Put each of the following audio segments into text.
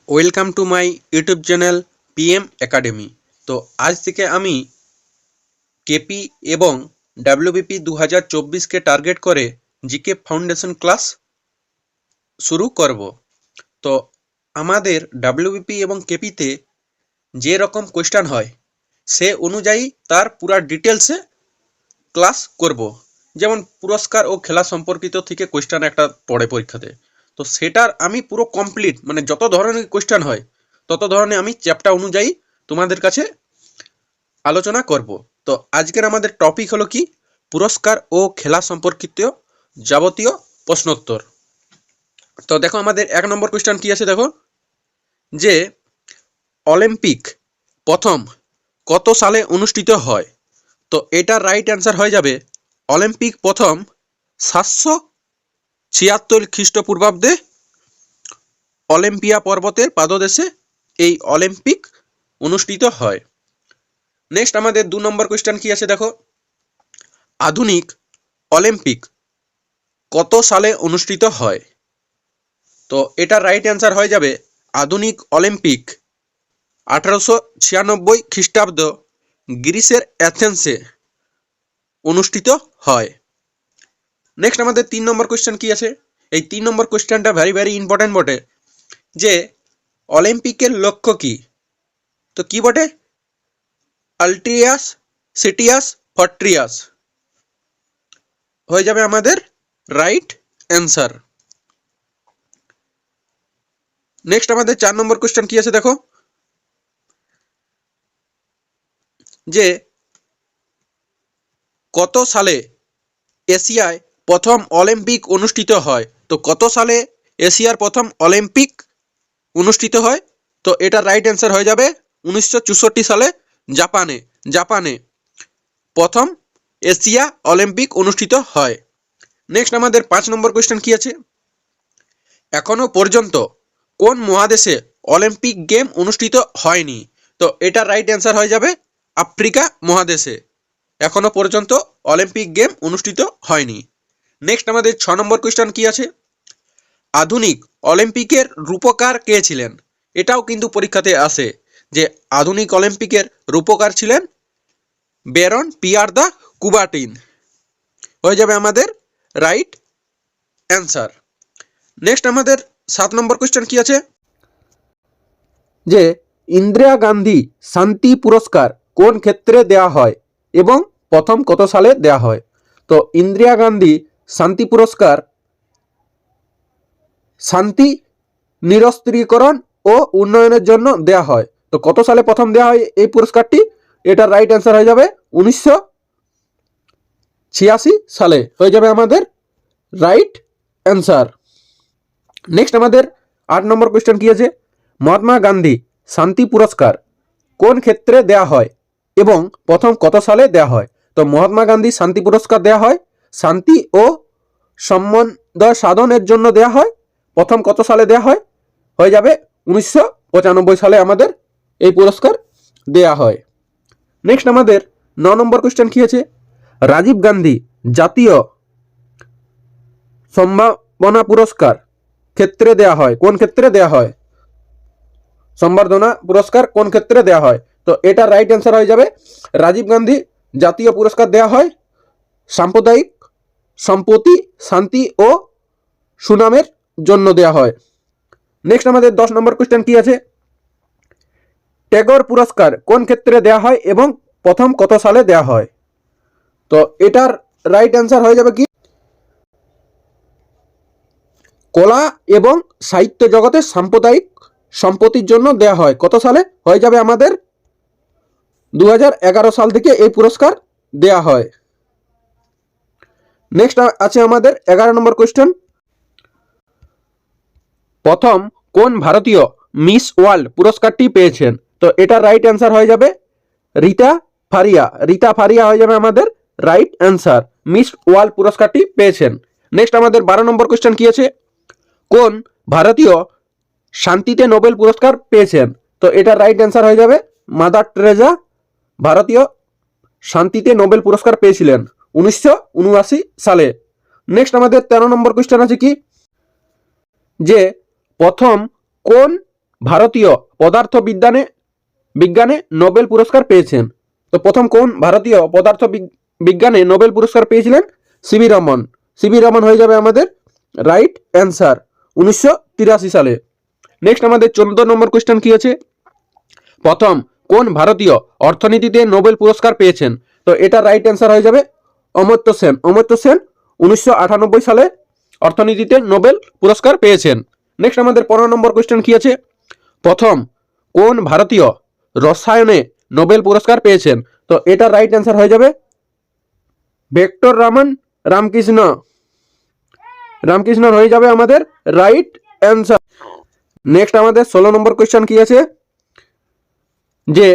Welcome to my YouTube channel PM academy. তো আজ থেকে আমি কেপি এবং ডাব্লিউবিপি 2024কে টার্গেট করে জিকে ফাউন্ডেশন ক্লাস শুরু করব। তো আমাদের ডাব্লিউবিপি এবং কেপিতে যে রকম কোয়েশ্চেন হয় সে অনুযায়ী তার পুরা ডিটেলসে ক্লাস করব। যেমন পুরস্কার ও খেলা সম্পর্কিত থেকে কোয়েশ্চেন একটা পড়ে পরীক্ষাতে, তো সেটার আমি পুরো কমপ্লিট মানে যত ধরনের কোয়েশ্চেন হয় তত ধরনের আমি চ্যাপ্টার অনুযায়ী তোমাদের কাছে আলোচনা করব। তো আজকের আমাদের টপিক হলো কি, পুরস্কার ও খেলা সম্পর্কিত যাবতীয় প্রশ্নোত্তর। তো দেখো আমাদের 1 নম্বর কোয়েশ্চেন কি আছে, দেখো যে অলিম্পিক প্রথম কত সালে অনুষ্ঠিত হয়। তো এটার রাইট অ্যান্সার হয়ে যাবে অলিম্পিক প্রথম 776 খ্রিস্টপূর্বাব্দে অলিম্পিয়া পর্বতের পাদদেশে এই অলিম্পিক অনুষ্ঠিত হয়। নেক্সট আমাদের 2 নম্বর কোয়েশ্চেন কি আছে, দেখো আধুনিক অলিম্পিক কত সালে অনুষ্ঠিত হয়। তো এটার রাইট অ্যান্সার হয়ে যাবে আধুনিক অলিম্পিক 1896 খ্রিস্টাব্দ গ্রিসের অ্যাথেন্সে অনুষ্ঠিত হয়। নেক্সট আমাদের 3 নম্বর কোয়েশ্চেন কি আছে, এই 3 নম্বর কোয়েশ্চেনটা ভেরি ইম্পর্টেন্ট বটে, যে অলিম্পিকের লক্ষ্য কি। তো কি বটে, আলট্রিয়াস সিটিয়াস ফর্ট্রিয়াস হয়ে যাবে আমাদের রাইট অ্যান্সার। নেক্সট আমাদের 4 নম্বর কোয়েশ্চেন কি আছে, দেখো যে কত সালে এশিয়ায় প্রথম অলিম্পিক অনুষ্ঠিত হয়। তো কত সালে এশিয়ার প্রথম অলিম্পিক অনুষ্ঠিত হয়। তো এটা রাইট অ্যান্সার হয়ে যাবে 1964 সালে জাপানে প্রথম এশিয়া অলিম্পিক অনুষ্ঠিত হয়। নেক্সট আমাদের 5 নম্বর কোয়েশ্চেন কি আছে, এখনো পর্যন্ত কোন মহাদেশে অলিম্পিক গেম অনুষ্ঠিত হয়নি। তো এটা রাইট অ্যান্সার হয়ে যাবে আফ্রিকা মহাদেশে এখনো পর্যন্ত অলিম্পিক গেম অনুষ্ঠিত হয়নি। নেক্সট আমাদের 6 নম্বর কোয়েশ্চেন কি আছে, আধুনিক অলিম্পিকের রূপকার কে ছিলেন। এটাও কিন্তু পরীক্ষাতে আসে যে আধুনিক অলিম্পিকের রূপকার ছিলেন ব্যারন পিয়ার দা কুবার্টিন হয়ে যাবে আমাদের রাইট অ্যান্সার। নেক্সট আমাদের 7 নম্বর কোয়েশ্চেন কি আছে, যে ইন্দিরা গান্ধী শান্তি পুরস্কার কোন ক্ষেত্রে দেয়া হয় এবং প্রথম কত সালে দেয়া হয়। তো ইন্দিরা গান্ধী শান্তি পুরস্কার শান্তি নিরস্ত্রীকরণ ও উন্নয়নের জন্য দেয়া হয়। তো কত সালে প্রথম দেয়া হয় এই পুরস্কারটি, এটার রাইট অ্যান্সার হয়ে যাবে 1986 সালে হয়ে যাবে আমাদের রাইট অ্যান্সার। নেক্সট আমাদের 8 নম্বর কোয়েশ্চেন কি আছে, মহাত্মা গান্ধী শান্তি পুরস্কার কোন ক্ষেত্রে দেয়া হয় এবং প্রথম কত সালে দেয়া হয়। তো মহাত্মা গান্ধী শান্তি পুরস্কার দেয়া হয় শান্তি ও সম্বন্ধ সাধনের জন্য দেয়া হয়। প্রথম কত সালে দেয়া হয়, হয়ে যাবে 1995 সালে আমাদের এই পুরস্কার দেয়া হয়। নেক্সট আমাদের 9 নম্বর কোয়েশ্চেন কি আছে, রাজীব গান্ধী জাতীয় সম্ভাবনা পুরস্কার ক্ষেত্রে দেয়া হয়, কোন ক্ষেত্রে দেয়া হয়, সম্বর্ধনা পুরস্কার কোন ক্ষেত্রে দেয়া হয়। তো এটা রাইট অ্যান্সার হয়ে যাবে রাজীব গান্ধী জাতীয় পুরস্কার দেয়া হয় সাম্প্রদায়িক সম্প্রীতি শান্তি ও সুনামের জন্য দেয়া হয়। নেক্সট আমাদের 10 নম্বর কোয়েশ্চেন কি আছে, ট্যাগর পুরস্কার কোন ক্ষেত্রে দেয়া হয় এবং প্রথম কত সালে দেয়া হয়। তো এটার রাইট অ্যান্সার হয়ে যাবে কি, কলা এবং সাহিত্য জগতের সাম্প্রদায়িক সম্পত্তির জন্য দেয়া হয়। কত সালে, হয়ে যাবে আমাদের 2011 সাল থেকে এই পুরস্কার দেয়া হয়। নেক্সট আছে আমাদের 11 নম্বর কোয়েশ্চেন, প্রথম কোন ভারতীয় মিস ওয়ার্ল্ড পুরস্কারটি পেয়েছেন। তো এটা রাইট অ্যান্সার হয়ে যাবে রীতা ফারিয়া হয়ে যাবে আমাদের রাইট অ্যান্সার, মিস ওয়ার্ল্ড পুরস্কারটি পেয়েছেন। নেক্সট আমাদের 12 নম্বর কোয়েশ্চেন কি আছে, কোন ভারতীয় শান্তিতে নোবেল পুরস্কার পেয়েছেন। তো এটা রাইট অ্যান্সার হয়ে যাবে মাদার টেরেসা ভারতীয় শান্তিতে নোবেল পুরস্কার পেয়েছিলেন 1979 সালে। নেক্সট আমাদের 13 নম্বর কোয়েশ্চেন আছে কি, যে প্রথম কোন ভারতীয় পদার্থবিজ্ঞানে বিজ্ঞানে নোবেল পুরস্কার পেয়েছেন? তো প্রথম কোন ভারতীয় বিজ্ঞানে নোবেল পুরস্কার পেয়েছিলেন? সিভি রমন। সিভি রমন হয়ে যাবে আমাদের রাইট অ্যান্সার 1983 সালে। নেক্সট আমাদের 14 নম্বর কোয়েশ্চেন কি আছে? প্রথম কোন ভারতীয় অর্থনীতিতে নোবেল পুরস্কার পেয়েছেন? তো এটা রাইট অ্যান্সার হয়ে যাবে অমর্ত্য সেন। অমর্ত্য সেন 1998 সালে অর্থনীতিতে নোবেল পুরস্কার পেয়েছেন। নেক্সট আমাদের 15 নম্বর কোয়েশ্চেন কি আছে? প্রথম কোন ভারতীয় রসায়নে নোবেল পুরস্কার পেয়েছেন? তো এটা রাইট অ্যান্সার হয়ে যাবে ভেক্টর রামকৃষ্ণ হয়ে যাবে আমাদের রাইট অ্যান্সার। নেক্সট আমাদের 16 নম্বর কোয়েশ্চেন কি আছে? যে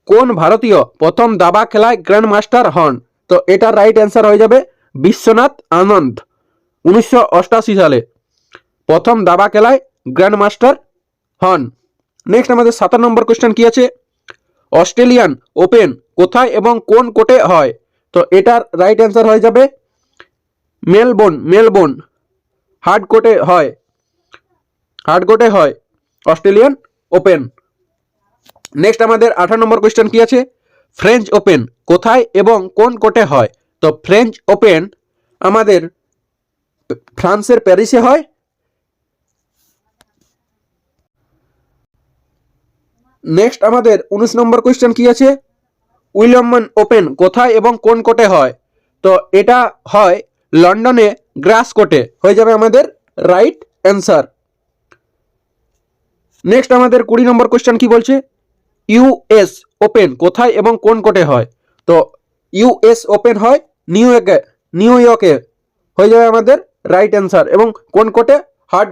কোন ভারতীয় প্রথম দাবা খেলায় গ্র্যান্ড মাস্টার হন? তো এটা রাইট অ্যান্সার হয়ে যাবে বিশ্বনাথ আনন্দ 1988 সালে প্রথম দাবা খেলায় গ্র্যান্ড মাস্টার হন। নেক্সট আমাদের 17 নম্বর কোয়েশ্চেন কি আছে? অস্ট্রেলিয়ান ওপেন কোথায় এবং কোন কোর্টে হয়? তো এটার রাইট অ্যান্সার হয়ে যাবে মেলবোর্ন হার্ড কোর্টে হয় অস্ট্রেলিয়ান ওপেন। নেক্সট আমাদের 18 নম্বর কোয়েশ্চেন কি আছে? ফ্রেঞ্চ ওপেন কোথায় এবং কোন কোর্টে হয়? তো ফ্রেঞ্চ ওপেন আমাদের ফ্রান্সের প্যারিসে হয়। নেক্সট আমাদের 19 নম্বর কোয়েশ্চেন কি আছে? উইলম্বন ওপেন কোথায় এবং কোন কোর্টে হয়? তো এটা হয় লন্ডনে গ্রাস কোর্টে, হয়ে যাবে আমাদের রাইট অ্যান্সার। নেক্সট আমাদের 20 নম্বর কোয়েশ্চেন কি বলছে? ইউএস ওপেন কোথায় এবং কোন কোর্টে হয়? তো ইউএস ওপেন হয় নিউ ইয়র্কে হয়ে যাবে আমাদের রাইট অ্যান্সার। এবং কোন কোর্টে? হার্ড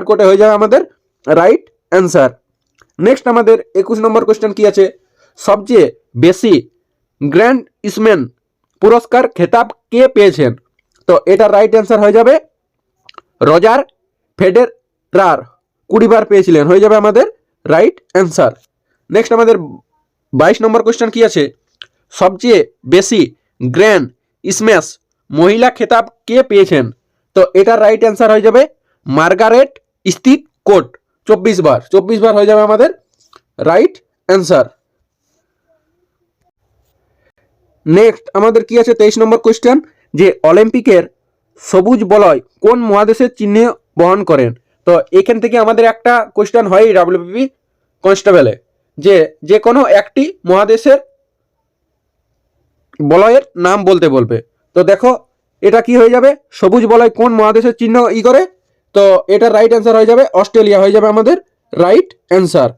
কোর্টে হয়ে যাবে আমাদের রাইট অ্যান্সার। নেক্সট আমাদের 21 নম্বর কোয়েশ্চেন কি আছে? সবচেয়ে বেশি গ্র্যান্ড স্ম্যান পুরস্কার খেতাব কে পেয়েছেন? তো এটা রাইট অ্যান্সার হয়ে যাবে রজার ফেডেরার 20 বার পেয়েছিলেন, হয়ে যাবে আমাদের রাইট অ্যান্সার। নেক্সট আমাদের 22 নম্বর কোয়েশ্চেন কি আছে? সবচেয়ে বেশি গ্র্যান্ড স্ম্যাশ মহিলা খেতাব কে পেয়েছেন? তো এটা রাইট অ্যান্সার হয়ে যাবে মার্গারেট স্টিটকোট 24 বার হয়ে যাবে আমাদের রাইট অ্যান্সার। নেক্সট আমাদের কি আছে? 23 নম্বর কোয়েশ্চেন, যে অলিম্পিকের সবুজ বলয় কোন মহাদেশের চিহ্ন বহন করেন? তো এখান থেকে আমাদের একটা কোয়েশ্চেন হয় ডাব্লিউবিপি কনস্টেবলে, যে কোনো একটি মহাদেশের বলয়ের নাম বলতে বলবে। তো দেখো এটা কি হয়ে যাবে? সবুজ বলয় কোন মহাদেশের চিহ্ন করে? তো এটা রাইট অ্যান্সার হয়ে যাবে অস্ট্রেলিয়া, হয়ে যাবে আমাদের রাইট অ্যান্সার।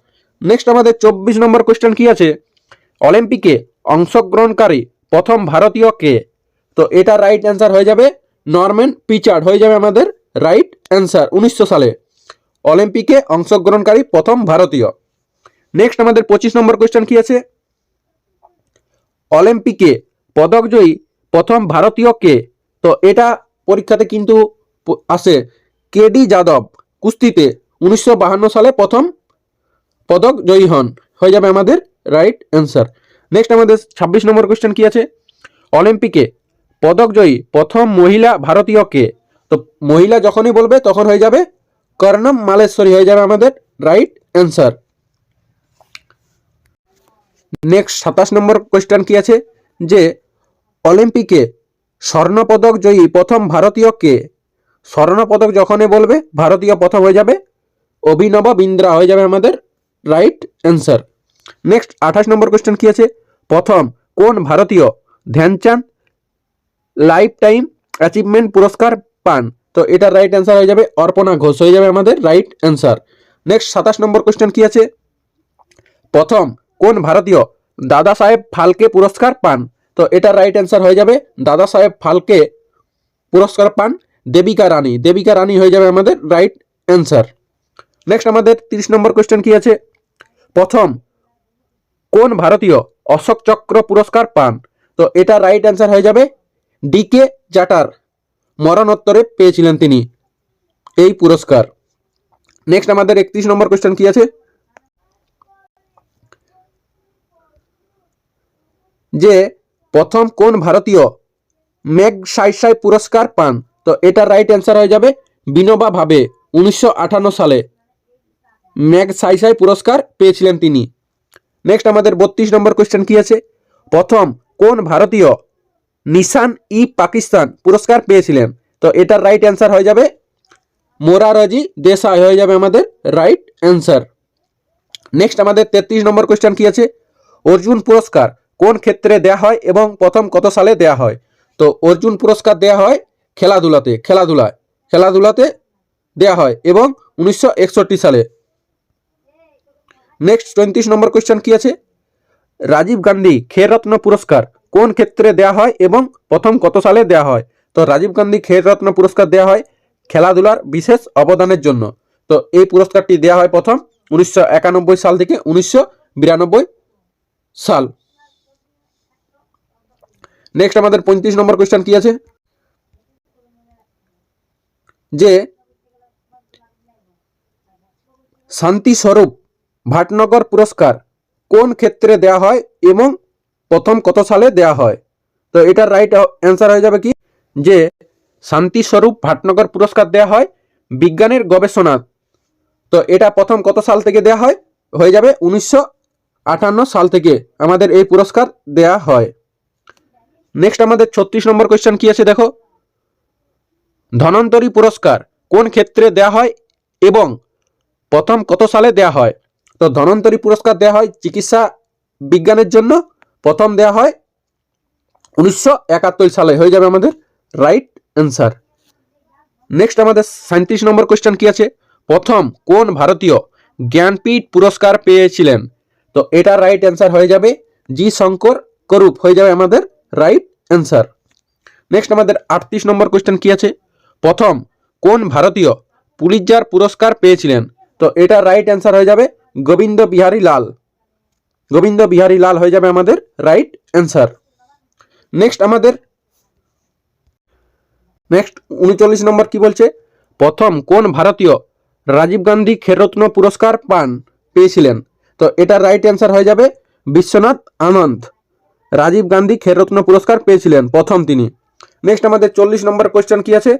নেক্সট আমাদের 24 নম্বর কোয়েশ্চেন কি আছে? অলিম্পিকে অংশগ্রহণকারী প্রথম ভারতীয় কে? তো এটা রাইট অ্যান্সার হয়ে যাবে নরম্যান পিচার্ড, হয়ে যাবে আমাদের রাইট অ্যান্সার 1900 সালে অলিম্পিকে অংশগ্রহণকারী প্রথম ভারতীয়। নেক্সট আমাদের 25 নম্বর কোয়েশ্চেন কি আছে? অলিম্পিকে পদকজয়ী প্রথম ভারতীয় কে? তো এটা পরীক্ষাতে কিন্তু আসে কেডি যাদব কুস্তিতে 1952 সালে প্রথম পদক জয়ী হন, হয়ে যাবে আমাদের রাইট অ্যান্সার। নেক্সট আমাদের 26 নম্বর কোয়েশ্চেন কি আছে? অলিম্পিকে পদকজয়ী প্রথম মহিলা ভারতীয় কে? তো মহিলা যখনই বলবে তখন হয়ে যাবে কর্ণম মালেশ্বরী, হয়ে যাবে আমাদের রাইট অ্যান্সার। নেক্সট 27 নম্বর কোয়েশ্চেন কি আছে? যে অলিম্পিকে স্বর্ণপদক জয়ী প্রথম ভারতীয় কে? স্বর্ণপদক যখনই বলবে ভারতীয় প্রথম হয়ে যাবে অভিনব বিন্দ্রা, হয়ে যাবে আমাদের রাইট অ্যান্সার। নেক্সট 28 নম্বর কোয়েশ্চেন কি আছে? প্রথম কোন ভারতীয় ধ্যানচাঁদ লাইফ টাইম অ্যাচিভমেন্ট পুরস্কার পান? তো এটা রাইট অ্যান্সার হয়ে যাবে অর্পণা ঘোষ, হয়ে যাবে আমাদের রাইট অ্যান্সার। নেক্সট 27 নম্বর কোয়েশ্চেন কি আছে? প্রথম কোন ভারতীয় দাদা সাহেব ফালকে পুরস্কার পান? তো এটা রাইট অ্যান্সার হয়ে যাবে দাদা সাহেব ফালকে পুরস্কার পান দেবিকা রানী, হয়ে যাবে আমাদের রাইট অ্যান্সার। নেক্সট আমাদের 30 নম্বর কোয়েশ্চেন কি আছে? প্রথম কোন ভারতীয় অশোক চক্র পুরস্কার পান? তো এটা রাইট অ্যান্সার হয়ে যাবে ডিকে জাটার, মরণোত্তরে পেয়েছিলেন তিনি এই পুরস্কার। নেক্সট আমাদের 31 নম্বর কোয়েশ্চেন কি আছে? যে প্রথম কোন ভারতীয় ম্যাগসাইসাই পুরস্কার পান? তো এটা রাইট অ্যান্সার হয়ে যাবে বিনোবা ভাবে 1958 সালে ম্যাগসাইসাই পুরস্কার পেয়েছিলেন তিনি। নেক্সট আমাদের 32 নম্বর কোয়েশ্চেন কি আছে, প্রথম কোন ভারতীয় নিশান ই পাকিস্তান পুরস্কার পেয়েছিলেন? তো এটার রাইট অ্যান্সার হয়ে যাবে মোরারজি দেশাই, হয়ে যাবে আমাদের রাইট অ্যান্সার। নেক্সট আমাদের 33 নম্বর কোয়েশ্চেন কি আছে, অর্জুন পুরস্কার কোন ক্ষেত্রে দেয়া হয় এবং প্রথম কত সালে দেয়া হয়? তো অর্জুন পুরস্কার দেয়া হয় খেলাধুলাতে দেয়া হয় এবং 1961 সালে। নেক্সট 34 নম্বর কোয়েশ্চেন কি আছে, রাজীব গান্ধী খেলরত্ন পুরস্কার কোন ক্ষেত্রে দেয়া হয় এবং প্রথম কত সালে দেয়া হয়? তো রাজীব গান্ধী খেলরত্ন পুরস্কার দেয়া হয় খেলাধুলার বিশেষ অবদানের জন্য। তো এই পুরস্কারটি দেয়া হয় প্রথম 1991 সাল থেকে 1992 সাল। নেক্সট আমাদের 35 নম্বর কোয়েশ্চেন কি আছে, যে শান্তি স্বরূপ ভাটনগর পুরস্কার কোন ক্ষেত্রে দেয়া হয় এবং প্রথম কত সালে দেয়া হয়? তো এটার রাইট অ্যান্সার হয়ে যাবে কি, যে শান্তি স্বরূপ ভাটনগর পুরস্কার দেয়া হয় বিজ্ঞানের গবেষণা। তো এটা প্রথম কত সাল থেকে দেয়া হয়? হয়ে যাবে 1958 সাল থেকে আমাদের এই পুরস্কার দেয়া হয়। নেক্সট আমাদের 36 নম্বর কোয়েশ্চেন কি আছে দেখো, ধনন্তরী পুরস্কার কোন ক্ষেত্রে দেয়া হয় এবং প্রথম কত সালে দেয়া হয়? তো ধনন্তরী পুরস্কার দেয়া হয় চিকিৎসা বিজ্ঞানের জন্য, প্রথম দেয়া হয় 1971 সালে, হয়ে যাবে আমাদের রাইট অ্যান্সার। নেক্সট আমাদের 37 নম্বর কোয়েশ্চেন কি আছে, প্রথম কোন ভারতীয় জ্ঞানপীঠ পুরস্কার পেয়েছিলেন? তো এটার রাইট অ্যান্সার হয়ে যাবে জি শঙ্কর করুপ, হয়ে যাবে আমাদের রাইট অ্যান্সার। নেক্সট আমাদের 38 নম্বর কোয়েশ্চেন কি আছে, প্রথম কোন ভারতীয় পুলিৎজার পুরস্কার পেয়েছিলেন? তো এটার রাইট অ্যান্সার হয়ে যাবে গোবিন্দ বিহারী লাল হয়ে যাবে আমাদের রাইট অ্যান্সার। নেক্সট 39 নম্বর কি বলছে, প্রথম কোন ভারতীয় রাজীব গান্ধী খেলরত্ন পুরস্কার পেয়েছিলেন? তো এটার রাইট অ্যান্সার হয়ে যাবে বিশ্বনাথ আনন্দ। রাজীব গান্ধী খেলরত্ন পুরস্কার পেয়েছিলেন প্রথম তিনি। নেক্সট আমাদের 40 নম্বর কোয়েশ্চেন কি আছে,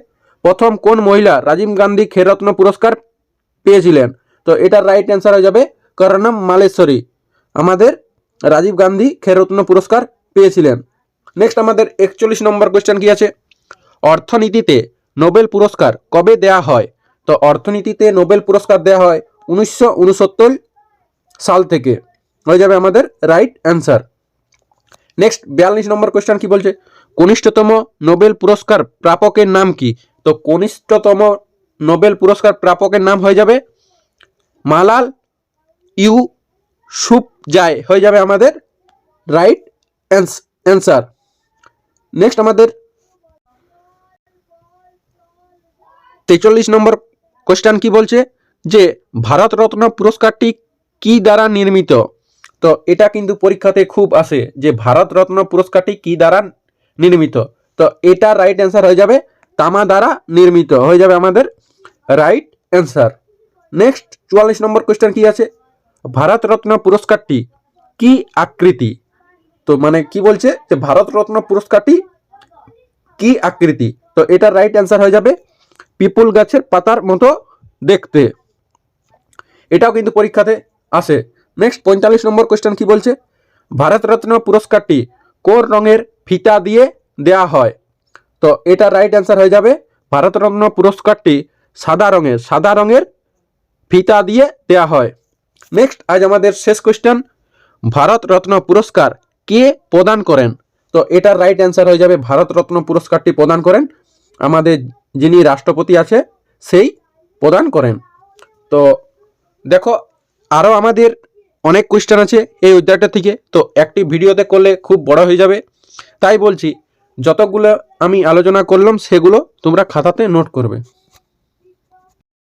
প্রথম কোন মহিলা রাজীব গান্ধী খেলরত্ন পুরস্কার পেয়েছিলেন? তো এটার রাইট অ্যান্সার হয়ে যাবে করণম মালেশ্বরী, আমাদের রাজীব গান্ধী খেলরত্ন পুরস্কার পেয়েছিলেন। নেক্সট আমাদের 41 নম্বর কোয়েশ্চেন কি আছে, অর্থনীতিতে নোবেল পুরস্কার কবে দেয়া হয়? তো অর্থনীতিতে নোবেল পুরস্কার দেয়া হয় 1969 সাল থেকে, হয়ে যাবে আমাদের রাইট অ্যান্সার। নেক্সট 42 নম্বর কোয়েশ্চেন কি বলছে, কনিষ্ঠতম নোবেল পুরস্কার প্রাপকের নাম কি? তো কনিষ্ঠতম নোবেল পুরস্কার প্রাপকের নাম হয়ে যাবে মালাল ইউসুফজাই, হয়ে যাবে আমাদের রাইট অ্যান্সার। নেক্সট আমাদের 43 নম্বর কোয়েশ্চেন কি বলছে, যে ভারতরত্ন পুরস্কারটি কি দ্বারা নির্মিত? তো এটা কিন্তু পরীক্ষাতে খুব আসে, যে ভারতরত্ন পুরস্কারটি কি দ্বারা নির্মিত? তো এটা রাইট অ্যান্সার হয়ে যাবে তামা দ্বারা নির্মিত, হয়ে যাবে আমাদের রাইট অ্যান্সার। নেক্সট 44 নম্বর কোয়েশ্চেন কি আছে, ভারতরত্ন পুরস্কারটি কি আকৃতি? তো মানে কি বলছে, যে ভারতরত্ন পুরস্কারটি কি আকৃতি? তো এটা রাইট অ্যান্সার হয়ে যাবে পিপুল গাছের পাতার মতো দেখতে। এটাও কিন্তু পরীক্ষাতে আসে। নেক্সট 45 নম্বর কোয়েশ্চেন কি বলছে, ভারতরত্ন পুরস্কারটি কোন রঙের ফিতা দিয়ে দেয়া হয়? তো এটা রাইট অ্যান্সার হয়ে যাবে ভারতরত্ন পুরস্কারটি সাদা রঙের ফিতা দিয়ে দেয়া হয়। নেক্সট আজ আমাদের শেষ কোয়েশ্চেন, ভারতরত্ন পুরস্কার কে প্রদান করেন? তো এটার রাইট অ্যান্সার হয়ে যাবে ভারতরত্ন পুরস্কারটি প্রদান করেন আমাদের যিনি রাষ্ট্রপতি আছে সেই প্রদান করেন। তো দেখো আরও আমাদের অনেক কোয়েশ্চেন আছে এই অধ্যায়টা থেকে, তো একটি ভিডিওতে করলে খুব বড় হয়ে যাবে, তাই বলছি যতগুলো আমি আলোচনা করলাম সেগুলো তোমরা খাতাতে নোট করবে।